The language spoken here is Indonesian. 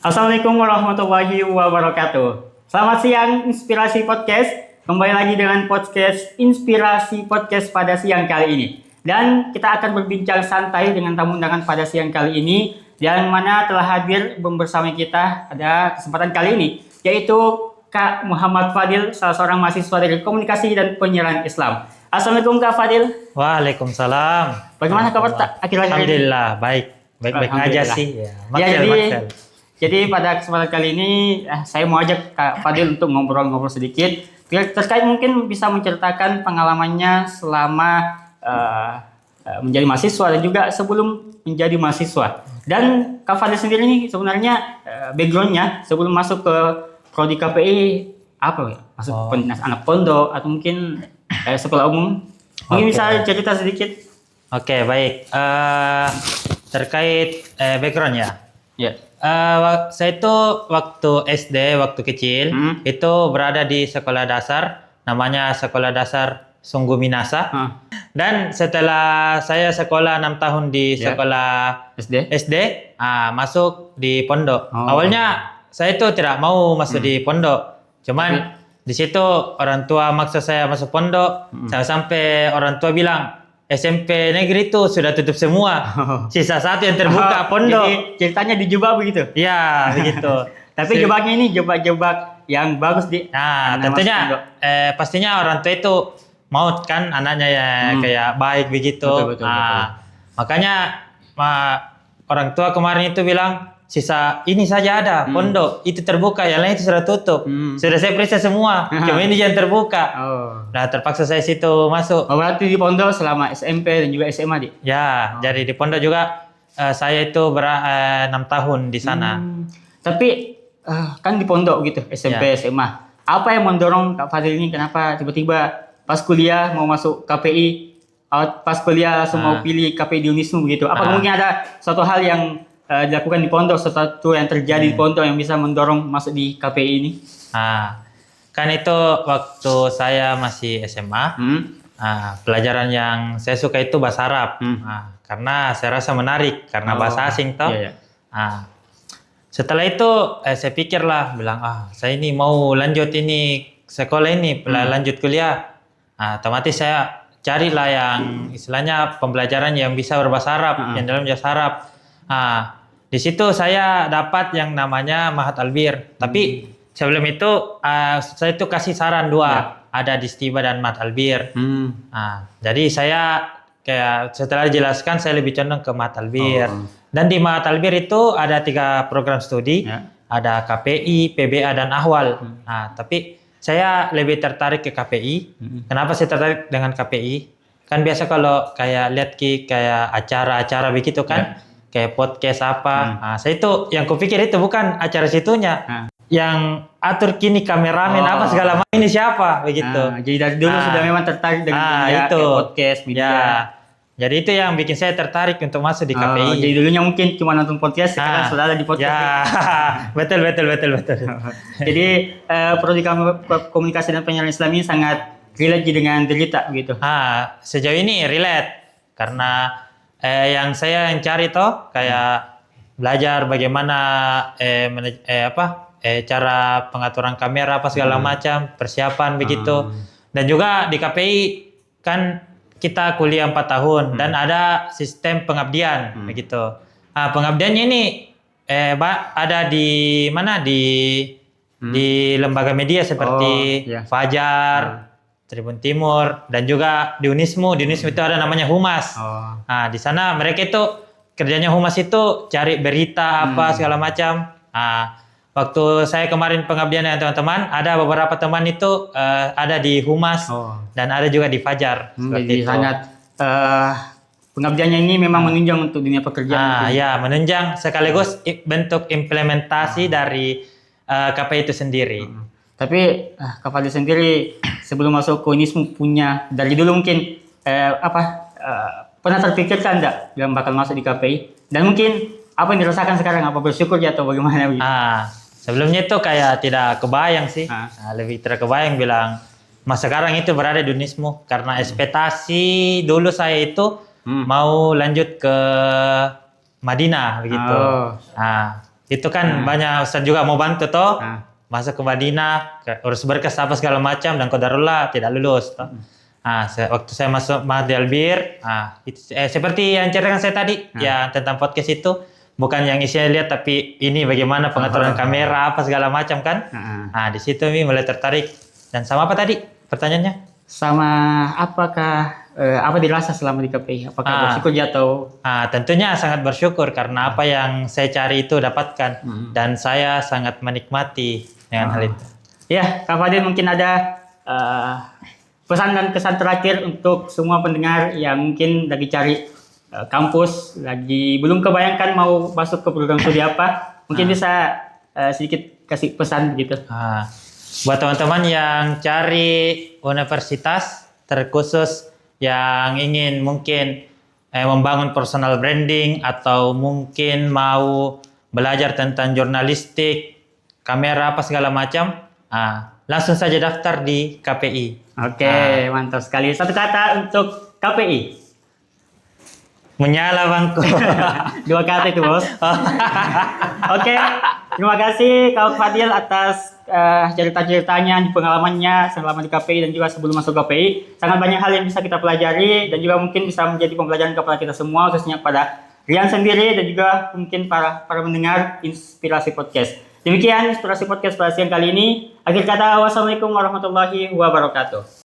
Assalamualaikum warahmatullahi wabarakatuh. Selamat siang Inspirasi Podcast. Kembali lagi dengan podcast Inspirasi Podcast pada siang kali ini. Dan kita akan berbincang santai dengan tamu undangan pada siang kali ini, yang mana telah hadir bersama kita pada kesempatan kali ini, yaitu Kak Muhammad Fadil, salah seorang mahasiswa dari Komunikasi dan Penyiaran Islam. Assalamualaikum Kak Fadil. Waalaikumsalam. Bagaimana kabar akhir-akhir ini? Alhamdulillah, baik aja sih. Jadi pada kesempatan kali ini saya mau ajak Kak Fadil untuk ngobrol-ngobrol sedikit terkait mungkin bisa menceritakan pengalamannya selama menjadi mahasiswa dan juga sebelum menjadi mahasiswa. Dan Kak Fadil sendiri ini sebenarnya backgroundnya sebelum masuk ke prodi KPI apa ya? Masuk anak pondok atau mungkin sekolah umum? Mungkin bisa cerita sedikit. Oke, baik. Terkait background ya. Ya. Saya itu waktu SD, waktu kecil, itu berada di sekolah dasar, namanya Sekolah Dasar Sungguh Minasa. Dan setelah saya sekolah 6 tahun di sekolah SD, masuk di pondok. Awalnya saya itu tidak mau masuk di pondok, cuman di situ orang tua maksa saya masuk pondok, sampai orang tua bilang SMP negeri itu sudah tutup semua, sisa satu yang terbuka pondok. Jadi ceritanya dijebak begitu? Iya, begitu. Tapi jebaknya ini jebak-jebak yang bagus di. Nah, tentunya pastinya orang tua itu mau kan anaknya ya kayak baik begitu. Betul. Makanya orang tua kemarin itu bilang sisa ini saja ada pondok itu terbuka, yang lain itu sudah tutup. Sudah saya periksa semua, cuma ini yang terbuka. Nah, terpaksa saya situ masuk. Berarti di pondok selama SMP dan juga SMA di? Ya, jadi di pondok juga saya itu 6 tahun di sana. Tapi kan di pondok gitu, SMP, SMA. Apa yang mendorong Kak Fadil ini kenapa tiba-tiba pas kuliah mau masuk KPI, pas kuliah semua pilih KPI di Unisnu begitu? Apa mungkin ada suatu hal yang dilakukan di pondok, sesuatu yang terjadi di pondok yang bisa mendorong masuk di KPI ini? Kan itu waktu saya masih SMA, pelajaran yang saya suka itu bahasa Arab, karena saya rasa menarik, karena bahasa asing toh. Setelah itu saya pikirlah, bilang saya ini mau lanjut ini sekolah ini, lanjut kuliah. Otomatis saya carilah yang istilahnya pembelajaran yang bisa berbahasa Arab, yang dalam bahasa Arab. Di situ saya dapat yang namanya Mahat Albir. Tapi sebelum itu saya itu kasih saran dua, ada Distiba dan Mahat Albir. Jadi saya kayak setelah dijelaskan saya lebih condong ke Mahat Albir. Dan di Mahat Albir itu ada 3 program studi, ada KPI, PBA dan Ahwal. Tapi saya lebih tertarik ke KPI. Kenapa saya tertarik dengan KPI? Kan biasa kalau kayak lihat kayak acara-acara begitu kan. Kayak podcast apa. Saya itu yang kupikir itu bukan acara situnya. Yang atur kini kameramen apa segala macam ini siapa begitu. Jadi dari dulu sudah memang tertarik dengan itu podcast, media. Jadi itu yang bikin saya tertarik untuk masuk di KPI. Jadi dulunya mungkin cuma nonton podcast, sekarang sudah ada di podcast. Betul. Jadi prodi Komunikasi dan Penyiaran Islam ini sangat relate dengan derita gitu. Sejauh ini relate karena yang saya cari toh kayak belajar bagaimana cara pengaturan kamera apa segala macam, persiapan begitu. Dan juga di KPI kan kita kuliah 4 tahun dan ada sistem pengabdian begitu. Pengabdiannya ini ada di mana di lembaga media seperti Fajar, Tribun Timur, dan juga di Unismu. Di Unismu itu ada namanya Humas. Di sana mereka itu kerjanya Humas itu cari berita apa segala macam. Waktu saya kemarin pengabdian dengan teman-teman, ada beberapa teman itu ada di Humas dan ada juga di Fajar. Jadi sangat pengabdiannya ini memang menunjang untuk dunia pekerjaan. Ya, menunjang sekaligus bentuk implementasi dari KPI itu sendiri. Tapi Kak Fadil sendiri sebelum masuk ke Unismu punya dari dulu mungkin pernah terpikirkan enggak yang bakal masuk di KPI? Dan mungkin apa yang dirasakan sekarang? Apa bersyukur ya atau bagaimana? Sebelumnya itu kayak tidak kebayang sih. Lebih tidak kebayang bilang mas sekarang itu berada di Unismu karena ekspektasi dulu saya itu mau lanjut ke Madinah begitu. itu kan banyak Ustaz juga mau bantu toh. Ah. Masuk ke Madinah, urus berkas apa segala macam dan qadarullah tidak lulus toh. Waktu saya masuk Mahdi Albir, seperti yang ceritakan saya tadi, ya tentang podcast itu, bukan yang isinya lihat, tapi ini bagaimana pengaturan kamera, apa segala macam kan. Di situ Mi mulai tertarik. Dan sama apa tadi pertanyaannya? Sama apakah, apa dirasa selama di KPI? Apakah bersyukur atau? Tentunya sangat bersyukur karena apa yang saya cari itu dapatkan. Dan saya sangat menikmati dengan hal itu. Ya, Kak Fadil mungkin ada pesan dan kesan terakhir untuk semua pendengar yang mungkin lagi cari kampus, lagi belum kebayangkan mau masuk ke program studi apa, mungkin bisa sedikit kasih pesan gitu. Buat teman-teman yang cari universitas, terkhusus yang ingin mungkin membangun personal branding atau mungkin mau belajar tentang jurnalistik, kamera apa segala macam, langsung saja daftar di KPI. Oke, mantap sekali. Satu kata untuk KPI. Menyala bangku. 2 kata itu, Bos. Oke, terima kasih Kak Fadil atas cerita-ceritanya, pengalamannya selama di KPI dan juga sebelum masuk KPI. Sangat banyak hal yang bisa kita pelajari dan juga mungkin bisa menjadi pembelajaran kepada kita semua, khususnya pada Rian sendiri dan juga mungkin para mendengar Inspirasi Podcast. Demikian Inspirasi Podcast pada siang kali ini. Akhir kata, wassalamualaikum warahmatullahi wabarakatuh.